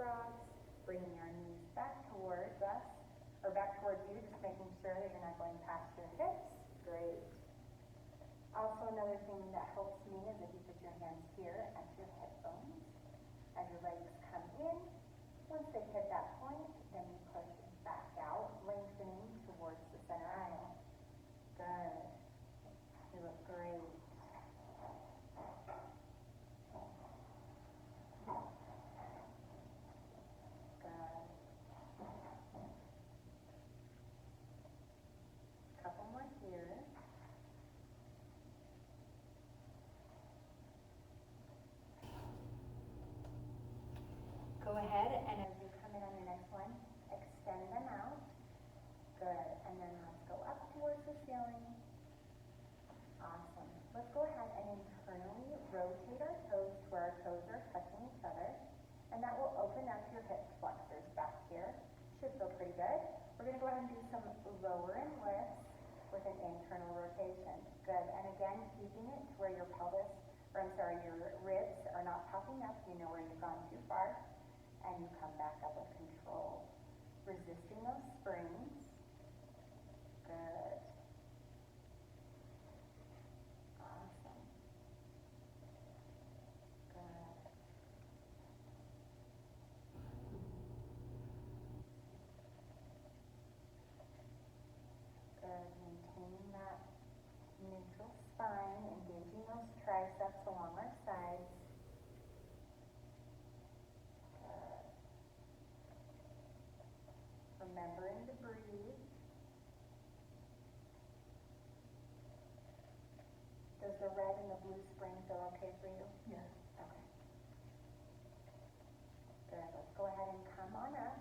cross, bringing our knees back towards us, or back towards you, just making sure that you're not going past your hips. Great. Also, another thing that helps me is if you put your hands here at your hip bones, as your legs come in. Once they hit that point, then you push back out, lengthening towards the center aisle. Good. You look great. Good. Couple more here. Go ahead, and as you come in on your next one, extend them out. Good. And then let's go up towards the ceiling. Awesome. Let's go ahead and internally rotate our toes to where our toes are touching each other. And that will open up your hip flexors back here. Should feel pretty good. We're going to go ahead and do some lower and lifts with an internal rotation. Good. And again, keeping it to where your pelvis, or I'm sorry, your ribs are not popping up. You know where you've gone too far. And you come back up with control. Resisting those springs. Good. Awesome. Good. Good. Maintaining that neutral spine, engaging those triceps along our sides. Remembering to breathe. Does the red and the blue spring feel okay for you? Yes. Okay. Good. Let's go ahead and come on up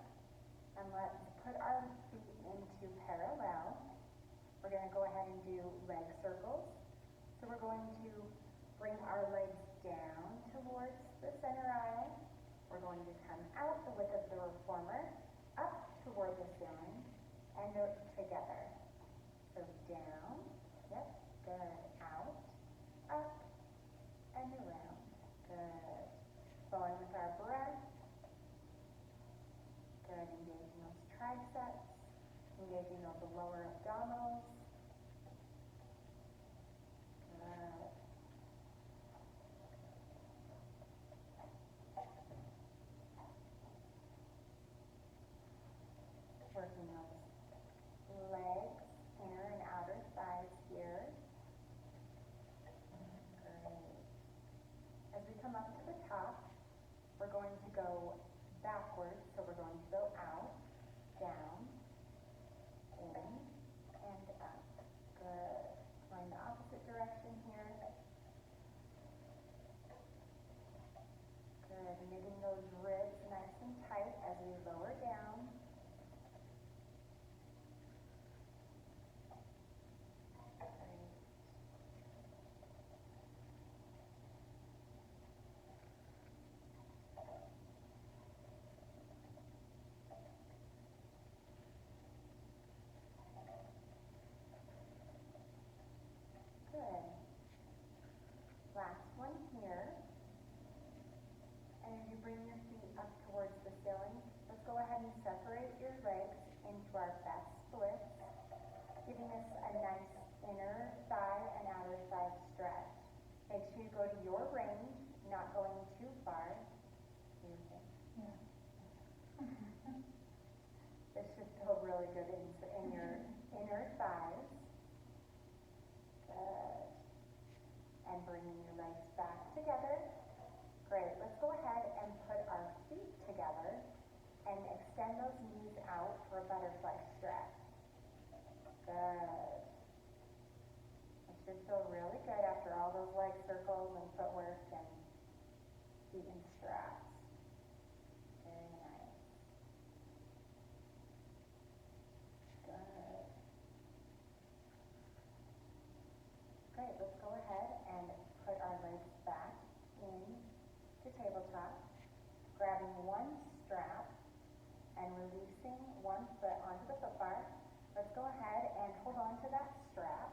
and let's put our feet into parallel. We're going to go ahead and do leg circles. So we're going to bring our legs down towards the center aisle. We're going to come out the width of the reformer, up toward the ceiling, and together. So down, yep, good, out, up, and around, good. Flowing with our breath, good, engaging those triceps, engaging those lower abdominals, good. Working those legs, inner and outer thighs here. Great. As we come up to the top, we're going to go backwards, so we're going to go out, down, in, and up. Good. Going the opposite direction here. Good. Knitting those ribs nice and tight as we lower down. Good. Last one here. And as you bring your feet up towards the ceiling, let's go ahead and separate your legs into our best splits, giving us a nice inner thigh and outer thigh stretch. Make sure you go to your range, not going too far. Yeah. This should feel really good in your inner thighs. Good. And bringing your legs back together. Great. Let's go ahead and put our feet together and extend those knees out for a butterfly stretch. Good. It should feel really good after all those leg circles and footwork and feet and straps. Very nice. Good. Great. Let's go ahead and put our legs back in to tabletop, grabbing one strap and releasing one foot onto the foot bar. Let's go ahead and hold on to that strap,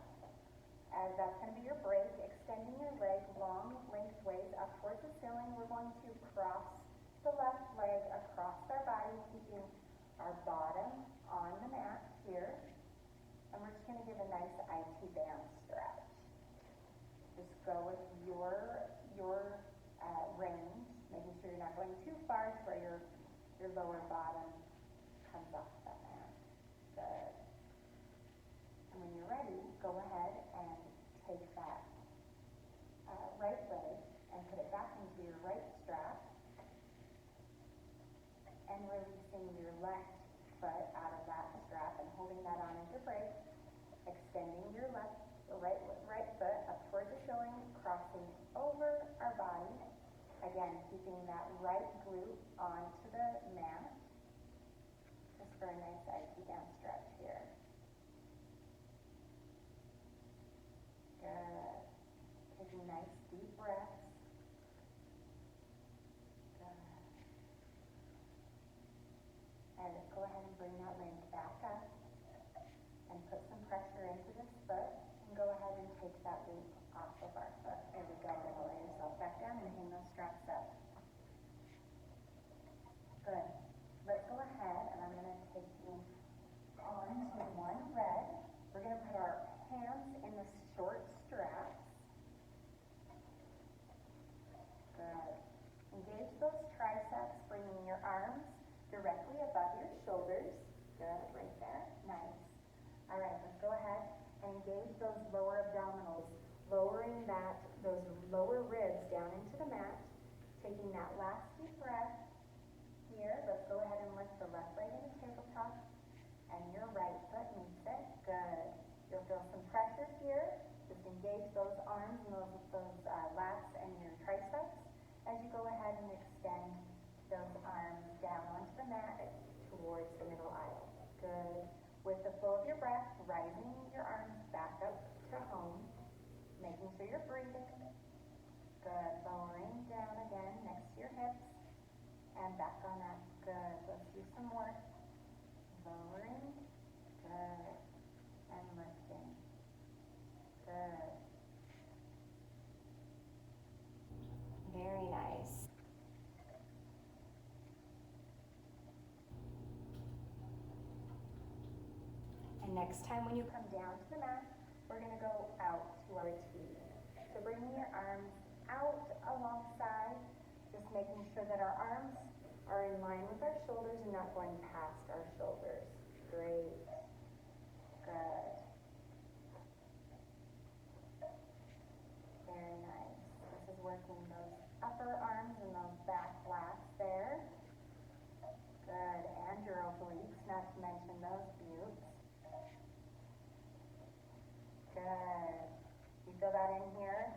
as that's going to be your break. Extending your leg long lengthways up towards the ceiling. We're going to cross the left leg across our bottom on the mat here, and we're just going to give a nice IT band stretch. Just go with your range, making sure you're not going too far to where your lower bottom comes off that mat. Good. And when you're ready, go ahead and take that right leg and put it back into your right strap, and releasing your left foot out of that strap and holding that on as your break, extending your right foot up towards the ceiling, crossing over our body, again keeping that right glute onto the mat, just for a nice IT band stretch here. Good. Taking nice deep breaths. Good. And go ahead and bring that leg back up and put some pressure into this foot, and go ahead and take that loop off of our foot. There we go. Lower yourself back down and hang those straps up. Good. Let's go ahead, and I'm going to take you on to one red. We're going to put our hands in the short straps. Good. Engage those triceps, bringing your arms directly above your shoulders. Good, right there. Nice. All right, let's go ahead and engage those lower abdominals, lowering those lower ribs down into the mat, taking that last deep breath. Here, let's go ahead and lift the left leg in the tabletop, and your right foot meets it. Good. You'll feel some pressure here. Just engage those arms and those lats and your triceps as you go ahead and extend those arms down onto the mat towards the middle aisle. Good. With the flow of your breath, rising your arms back up to home, making sure you're breathing. Good. Lowering down again next to your hips and back on up. Good. Let's do some more. Lowering. Good. And lifting. Good. Very nice. And next time when you come down to the mat, we're going to go out to our T. So bringing your arms out alongside, just making sure that our arms are in line with our shoulders and not going past our shoulders. Great. Good. Very nice. This is working those upper arms and those back lats there. Good. And your obliques, not to mention those glutes. Good. You feel that in here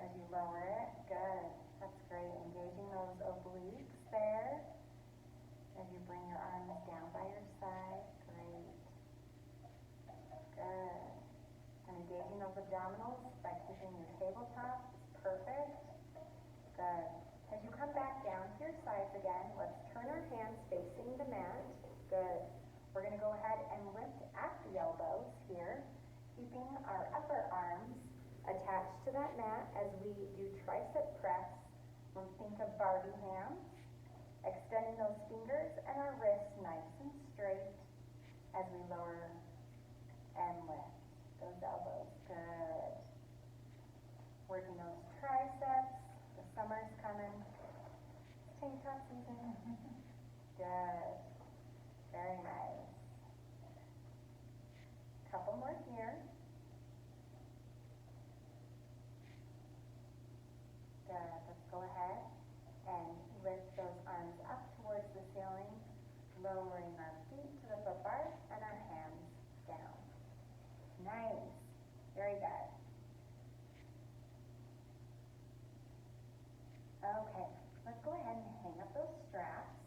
as you lower it? Good. That's great. Engaging those obliques there as you bring your arms down by your side. Great. Good. And engaging those abdominals by keeping your tabletop. Perfect. Good. As you come back down to your sides again, let's turn our hands facing the mat. Good. We're going to go ahead and lift at the elbows here, keeping our upper arms attached to that mat as we do tricep press. We'll think of Barbie hands, extending those fingers and our wrists nice and straight as we lower and lift those elbows. Good. Working those triceps. The summer's coming. It's tank top season. Good. Very nice. Couple more here. Good. Let's go ahead and lift those arms up towards the ceiling, lowering our feet to the foot bar and our hands down. Nice. Very good. Okay. Let's go ahead and hang up those straps.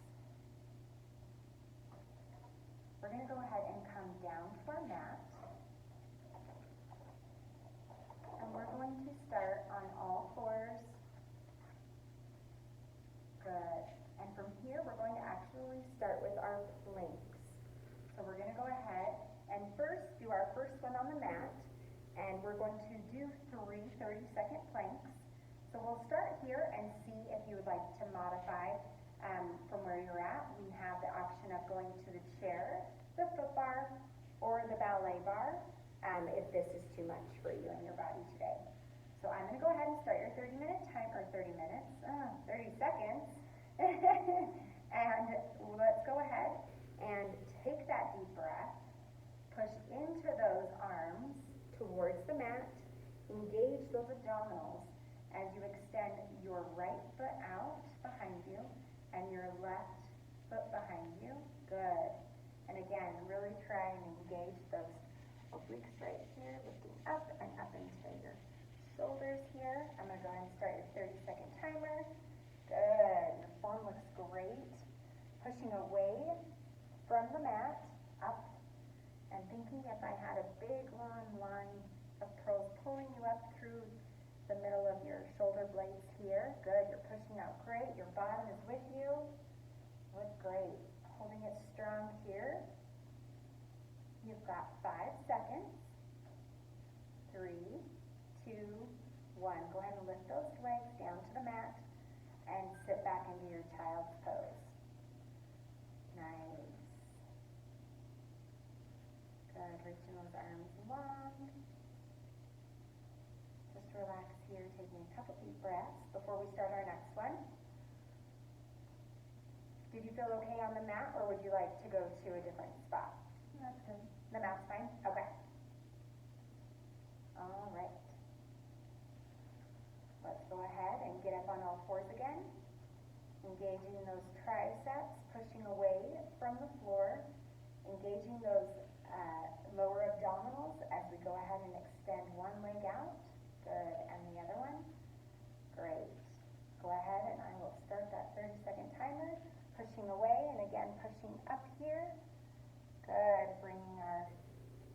We're going to go ahead and come down to our mat. And we're going to start on all fours. Good. And from here, we're going to actually start with our planks. So we're going to go ahead and first do our first one on the mat. And we're going to do 3 30-second planks. So we'll start here and see if you would like to modify from where you're at. We have the option of going to the chair if this is too much for you and your body today. So I'm gonna go ahead and start your 30-minute time, or 30 minutes, 30 seconds. And let's go ahead and take that deep breath, push into those arms towards the mat, engage those abdominals as you extend your right foot out behind you and your left foot behind you. Good. And again, really try and engage those obliques right here, lifting up and up into your shoulders here. I'm going to go ahead and start your 30-second timer. Good. Your form looks great. Pushing away from the mat, up, and thinking if I had a big long line of curls pulling you up through the middle of your shoulder blades here. Good. You're pushing out great. Your bottom is with you. Look great. Holding it strong here. You've got 5 seconds. 3, 2, 1. Go ahead and lift those legs down to the mat and sit back into your child's pose. Nice. Good. Reaching those arms long. Just relax here, taking a couple deep breaths before we start our next one. Did you feel okay on the mat, or would you like to go to a different spot? That's good. The mat's fine? Okay. All right. Let's go ahead and get up on all fours again. Engaging those triceps, pushing away from the floor. Engaging those lower abdominals as we go ahead and extend one leg out. Good. And the other one. Great. Go ahead and I will start that 30-second timer. Pushing away and again pushing up here. Good. Bringing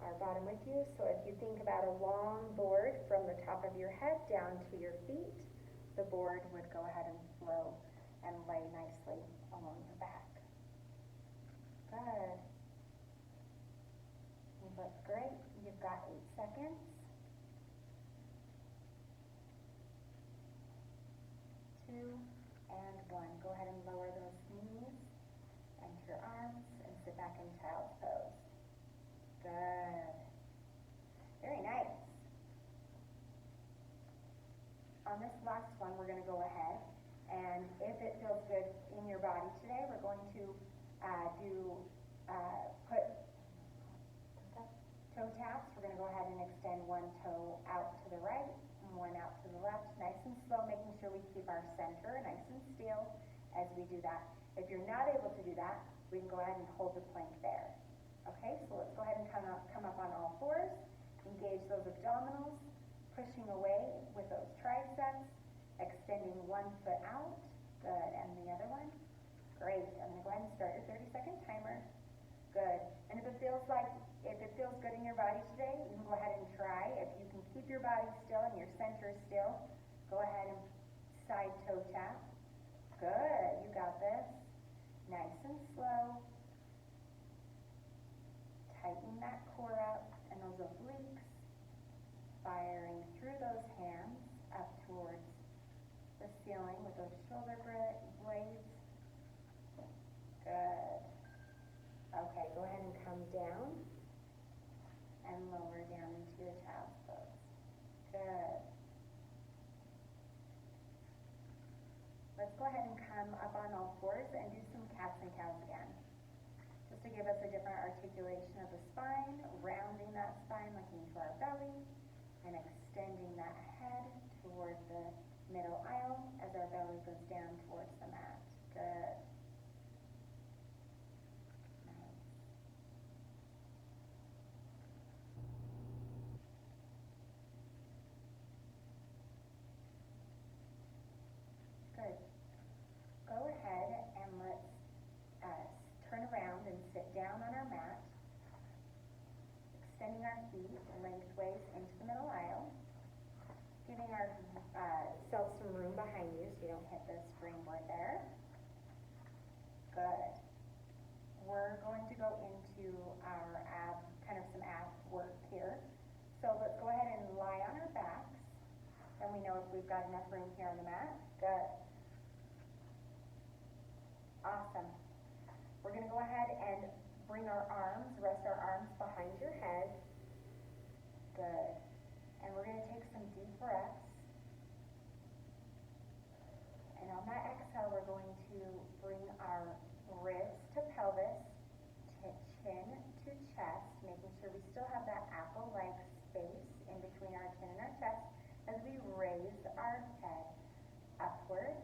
our bottom with you. So if you think about a long board from the top of your head down to your feet, the board would go ahead and flow and lay nicely along your back. Good. You look great. You've got 8 seconds. 2 and 1. Go ahead and lower those knees and your arms and sit back in child's pose. Good. Very nice. On this last one, we're going to go ahead, and if it feels good in your body today, we're going to put toe taps. We're going to go ahead and extend one toe out to the right and one out to the left, nice and slow, making sure we keep our center nice and still as we do that. If you're not able to do that, we can go ahead and hold the plank there. Okay, so let's go ahead and come up on all fours, engage those abdominals, pushing away with those triceps, extending one foot out, good, and the other one, great. I'm going to go ahead and start your 30-second timer, good. And if it feels good in your body today, you can go ahead and try. If you can keep your body still and your center still, go ahead and side toe tap, good, you got this, nice and slow. Tighten that core up and those obliques, firing through those hands up towards the ceiling with those shoulder blades. Good. Okay, go ahead and come down and lower down into your child's pose. Good. Let's go ahead and come up on all fours and do some cats and cows again. Just to give us a different articulation of the spine, rounding that spine, looking to our belly, and extending that head toward the middle aisle as our belly goes down towards the mat. Good. Nice. Good. Go ahead and let's turn around and sit down on our mat, extending our feet lengthways into the middle aisle, giving ourselves some room behind you so you don't hit the springboard there. Good. We're going to go into our some ab work here. So let's go ahead and lie on our backs, and we know if we've got enough room here on the mat. Good. Awesome. We're going to go ahead and bring our arms, rest our arms behind your head, Good. And we're going to take some deep breaths. And on that exhale, we're going to bring our ribs to pelvis, chin to chest, making sure we still have that apple-like space in between our chin and our chest as we raise our head upward,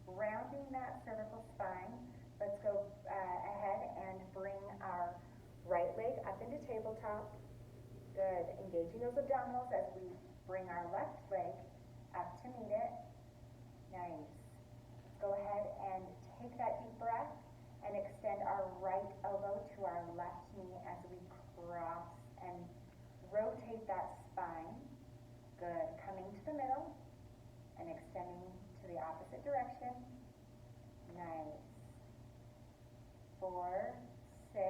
rounding that cervical spine. Let's go ahead and bring our right leg up into tabletop. Good. Engaging those abdominals as we bring our left leg up to meet it. Nice. Go ahead and take that deep breath and extend our right elbow to our left knee as we cross and rotate that spine. Good. Coming to the middle and extending to the opposite direction. Nice. 4, 6.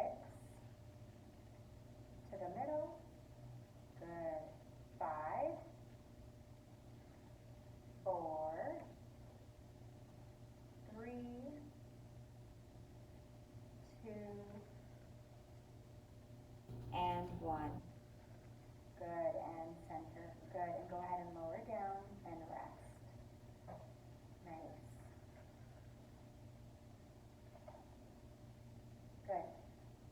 To the middle. Good. 5, 4, 3, 2, and 1. Good, and center. Good, and go ahead and lower down and rest. Nice. Good.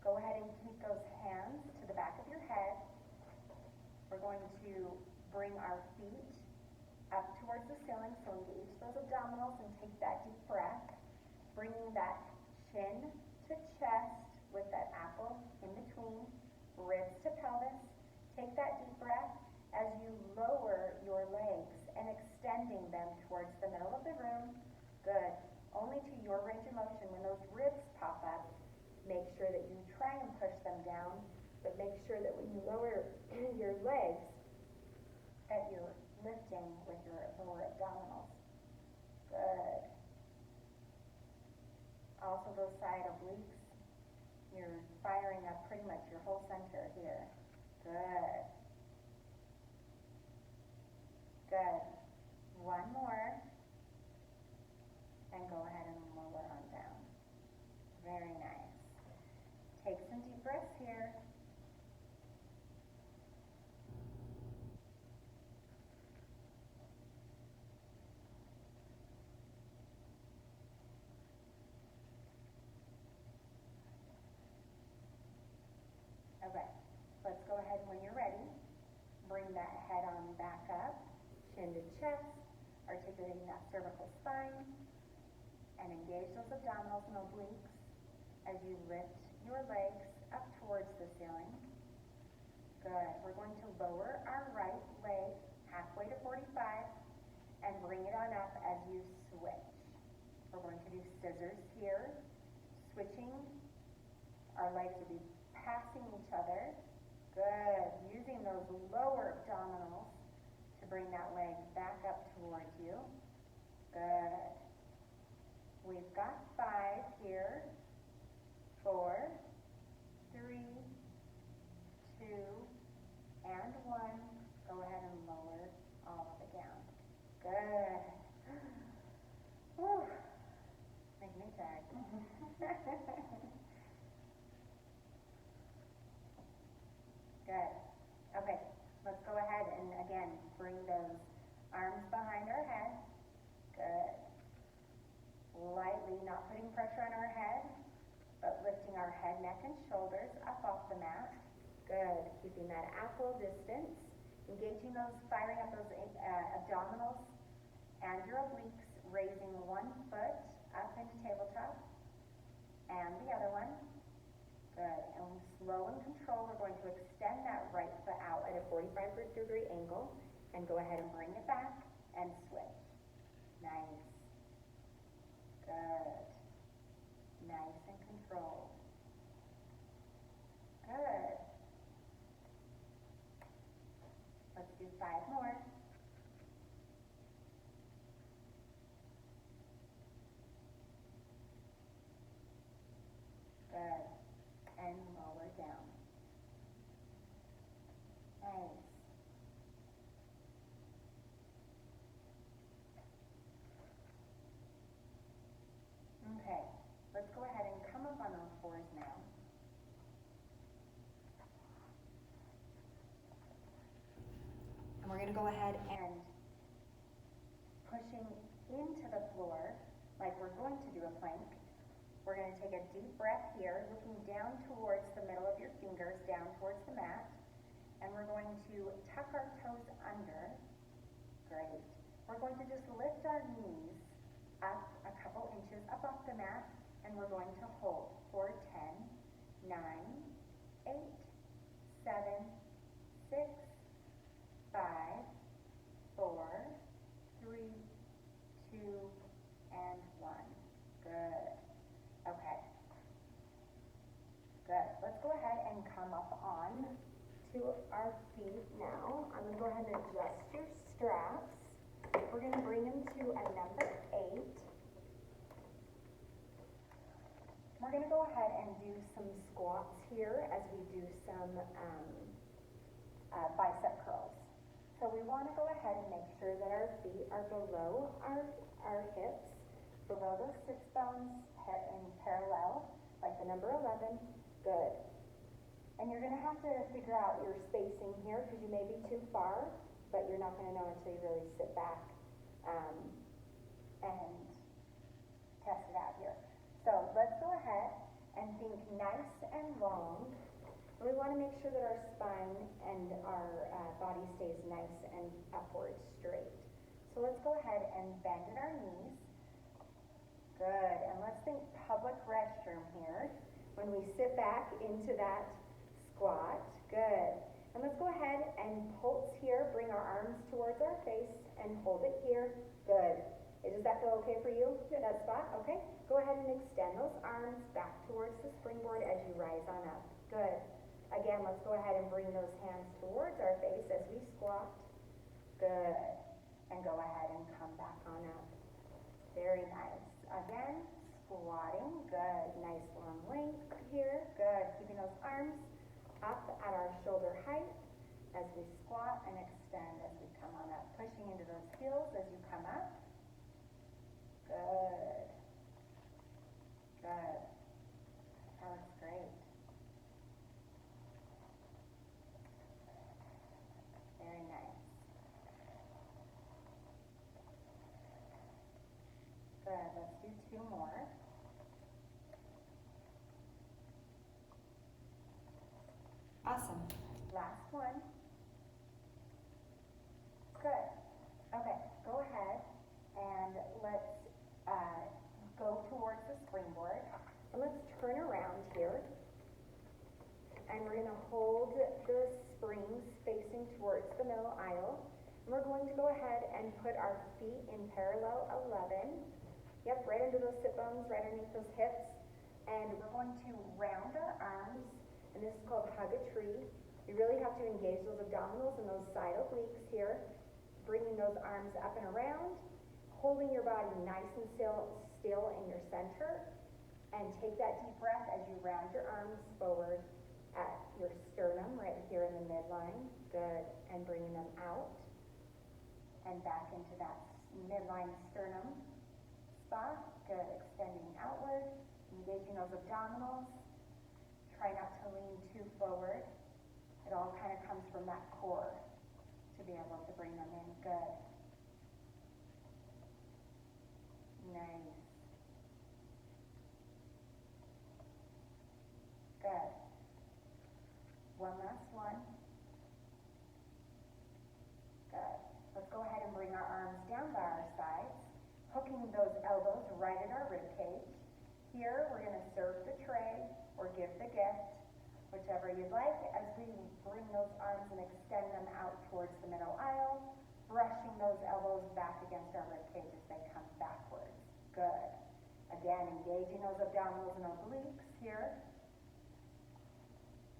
Go ahead and keep those hands to the back of your head. We're going to bring our feet up towards the ceiling, so engage those abdominals and take that deep breath. Bringing that chin to chest with that apple in between, ribs to pelvis. Take that deep breath as you lower your legs and extending them towards the middle of the room. Good. Only to your range of motion. When those ribs pop up, make sure that you try and push them down, but make sure that when you lower your legs, that you're lifting with your lower abdominals. Good. Also those side obliques, you're firing up pretty much your whole center here. Good. Good. One more. And go ahead and lower on down. Very nice. Take some deep breaths here. Okay, let's go ahead when you're ready. Bring that head on back up, chin to chest, articulating that cervical spine, and engage those abdominals and obliques as you lift your legs up towards the ceiling. Good. We're going to lower our right leg halfway to 45 and bring it on up as you switch. We're going to do scissors here, switching. Our legs will be passing each other. Good. Using those lower abdominals to bring that leg back up towards you. Good. We've got 5 here. 4, 3, 2, and 1. Go ahead and lower all of it down. Good. Whew. Making me tired. Good. Okay, let's go ahead and again bring those arms behind our head. Good. Lightly, not putting pressure on our head, but lifting our head, neck, and shoulders up off the mat. Good. Keeping that apple distance. Engaging those, firing up those abdominals and your obliques. Raising one foot up into tabletop and the other one. Good. And slow and controlled, we're going to extend that right foot out at a 45-degree angle and go ahead and bring it back and switch. Nice. Good. Nice and controlled. Good. Let's do 5 more. Good. And lower down. Nice. Okay, let's go ahead and come up on all fours now. gonna go ahead and pushing into the floor like we're going to do a plank. We're gonna take a deep breath here, looking down towards the middle of your fingers, down towards the mat. And we're going to tuck our toes under. Great. We're going to just lift our knees up a couple inches up off the mat, and we're going to hold for 10, 9, 8, 7, 6, 5, 4, 3, 2, and 1. Good. Okay. Good. Let's go ahead and come up on to our feet now. I'm going to go ahead and adjust your straps. We're going to bring them to a number 8. We're going to go ahead and do some squats here as we do some bicep curls. So we want to go ahead and make sure that our feet are below our hips, below those sits bones in parallel, like the number 11. Good. And you're going to have to figure out your spacing here because you may be too far, but you're not going to know until you really sit back and test it out here. So let's go ahead and think nice and long. And we want to make sure that our spine and our body stays nice and upward straight. So let's go ahead and bend at our knees. Good. And let's think public restroom here. When we sit back into that squat. Good. And let's go ahead and pulse here. Bring our arms towards our face and hold it here. Good. Does that feel okay for you? That spot? Okay. Go ahead and extend those arms back towards the springboard as you rise on up. Good. Again, let's go ahead and bring those hands towards our face as we squat. Good. And go ahead and come back on up. Very nice. Again, squatting. Good. Nice long length here. Good. Keeping those arms up at our shoulder height as we squat and extend as we come on up. Pushing into those heels as you come up. Good. Good. That looks great. Very nice. Good. Let's do 2 more. Awesome. Last one. Good. Okay, go ahead and let's go towards the springboard. And let's turn around here. And we're going to hold the springs facing towards the middle aisle. And we're going to go ahead and put our feet in parallel 11. Yep, right under those sit bones, right underneath those hips. And we're going to round our arms. And this is called hug a tree. You really have to engage those abdominals and those side obliques here, bringing those arms up and around, holding your body nice and still in your center, and take that deep breath as you round your arms forward at your sternum right here in the midline. Good. And bringing them out and back into that midline sternum spot. Good. Extending outward, engaging those abdominals. Try not to lean too forward. It all kind of comes from that core to be able to bring them in. Good. Nice. Good. One last one. Good. Let's go ahead and bring our arms down by our sides, hooking those elbows right at our rib cage. Here, we're going to serve the tray or give the gift, whichever you'd like, as we bring those arms and extend them out towards the middle aisle, brushing those elbows back against our rib cage as they come backwards. Good. Again, engaging those abdominals and obliques here.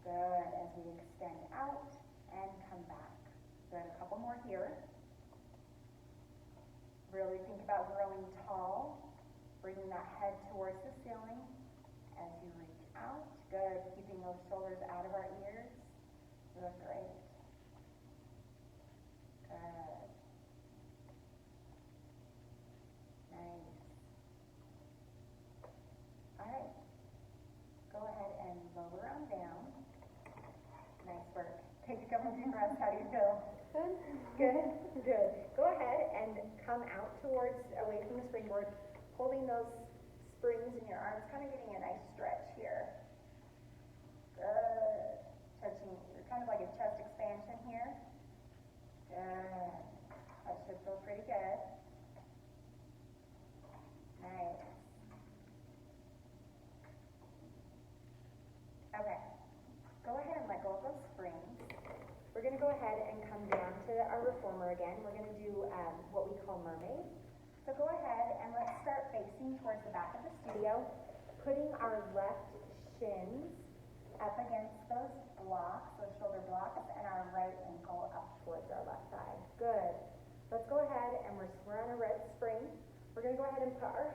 Good. As we extend out and come back. Good. A couple more here. Really think about growing tall, bringing that head towards the ceiling as you reach out. Good. Keeping those shoulders out of our ears. You look great. Good. Nice. All right. Go ahead and lower them down. Nice work. Take a couple deep breaths. How do you feel? Good. Good, good. Go ahead and come out towards, away from the springboard, holding those springs in your arms, kind of getting a nice stretch here. Good. Touching, you're kind of like a chest expansion here. Good. That should feel pretty good. Nice. Okay. Go ahead and let go of those springs. We're going to go ahead and come down to our reformer again. We're going to do what we call mermaid. So go ahead and let's start facing towards the back of the studio, putting our left shins up against those blocks, those shoulder blocks, and our right ankle up towards our left thigh. Good. Let's go ahead and we're on a red spring. We're going to go ahead and put our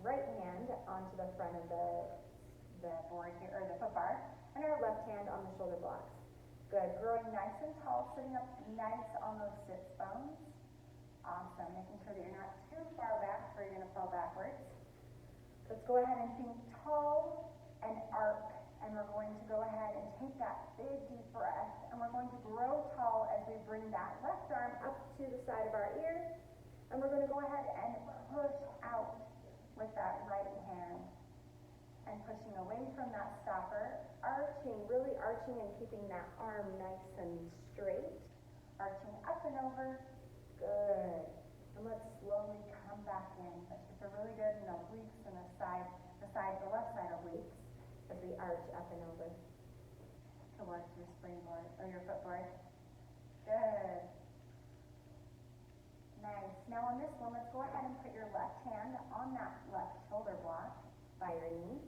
right hand onto the front of the board here, or the foot bar, and our left hand on the shoulder blocks. Good. Growing nice and tall, sitting up nice on those sits bones. Awesome. Making sure that you're not too far back or you're going to fall backwards. Let's go ahead and think tall and arc. And we're going to go ahead and take that big deep breath. And we're going to grow tall as we bring that left arm up to the side of our ear. And we're going to go ahead and push out with that right hand. And pushing away from that stopper, arching, really arching and keeping that arm nice and straight. Arching up and over. Good. And let's slowly come back in. That should feel really good in the obliques and the left side obliques as we arch up and over towards your springboard or your footboard. Good. Nice. Now on this one, let's go ahead and put your left hand on that left shoulder block by your knee.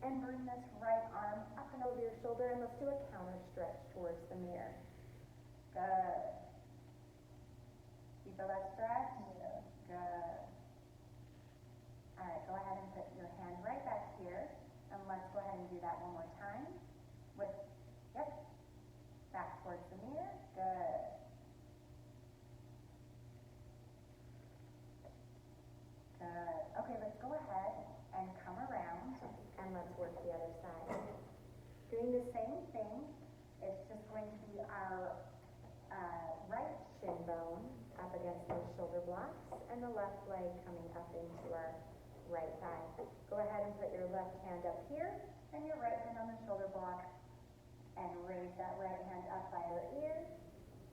And bring this right arm up and over your shoulder, and let's do a counter stretch towards the mirror. Good. You feel that stretch? Yeah. Good. All right, go ahead and put your hand right back here, and let's go ahead and do that one more time. Back towards the mirror. Good. Good. Okay, let's go ahead and come around. And let's work the other side. Doing the same thing, it's just going to be our right shin bone up against those shoulder blocks and the left leg coming up into our right thigh. Go ahead and put your left hand up here and your right hand on the shoulder block and raise that right hand up by your ear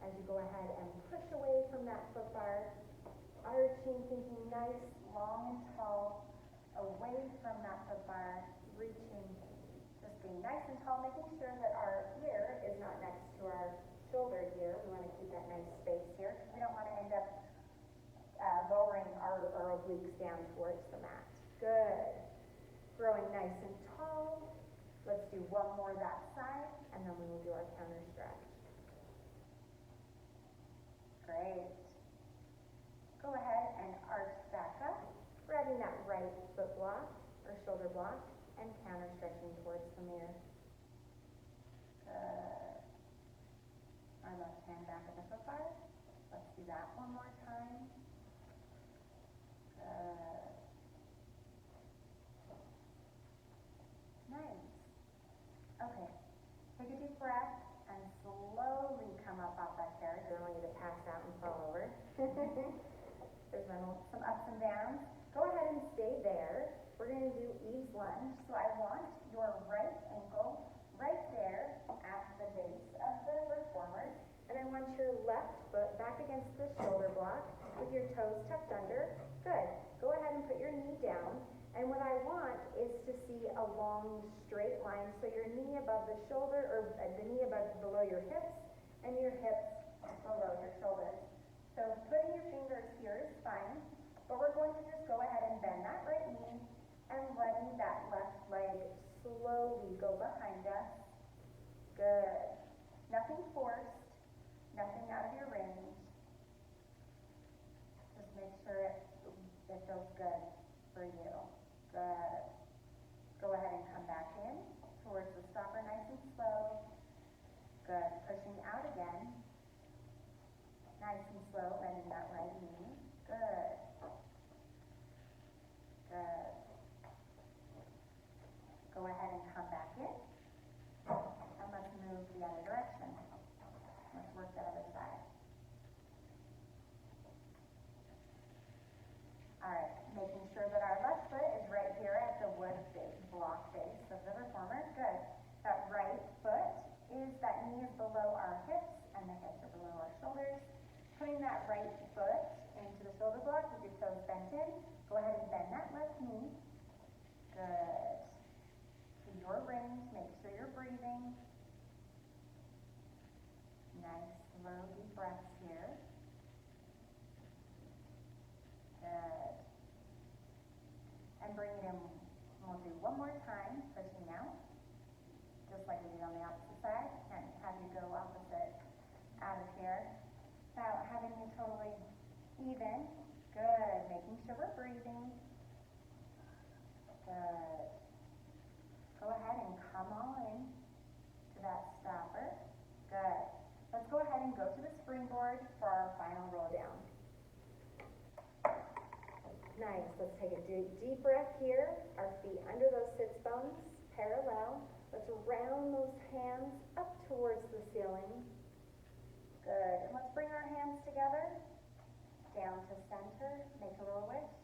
as you go ahead and push away from that foot bar, arching, thinking nice, long and tall, away from that foot bar, reaching, just being nice and tall, making sure that our ear is not next to our shoulder here. We want to keep that nice space here because we don't want to end up lowering our obliques down towards the mat. Good. Growing nice and tall. Let's do one more that side, and then we will do our counter stretch. Great. Go ahead and arch back up, grabbing that right foot block or shoulder block and counter stretching towards the mirror. Good. Our left hand back at the foot bar. Let's do that one more time. Good. Nice. Okay. Take a deep breath and slowly come up off that chair. I don't want you to pass out and fall over. There's some ups and downs. Go ahead and stay there. We're going to do Eve's lunge. So I want your right ankle right there at the base of the reformer. And I want your left foot back against the shoulder block with your toes tucked under. Good. Go ahead and put your knee down. And what I want is to see a long straight line. So your knee above the shoulder, or the knee below your hips, and your hips below your shoulders. So putting your fingers here is fine. But we're going to just go ahead and bend that right knee and letting that left leg slowly go behind us. Good. Nothing forced, nothing out of your range. Just make sure it feels good for you. Good. Go ahead and come back in towards the stopper nice and slow. Good. Pushing out again. Nice and slow, bending that right knee. Good. Good. Go ahead and come back in. And let's move the other direction. Let's work the other side. go to the springboard for our final roll down. Nice, let's take a deep breath here. Our feet under those sits bones, parallel. Let's round those hands up towards the ceiling. Good, and let's bring our hands together, down to center, make a little wish.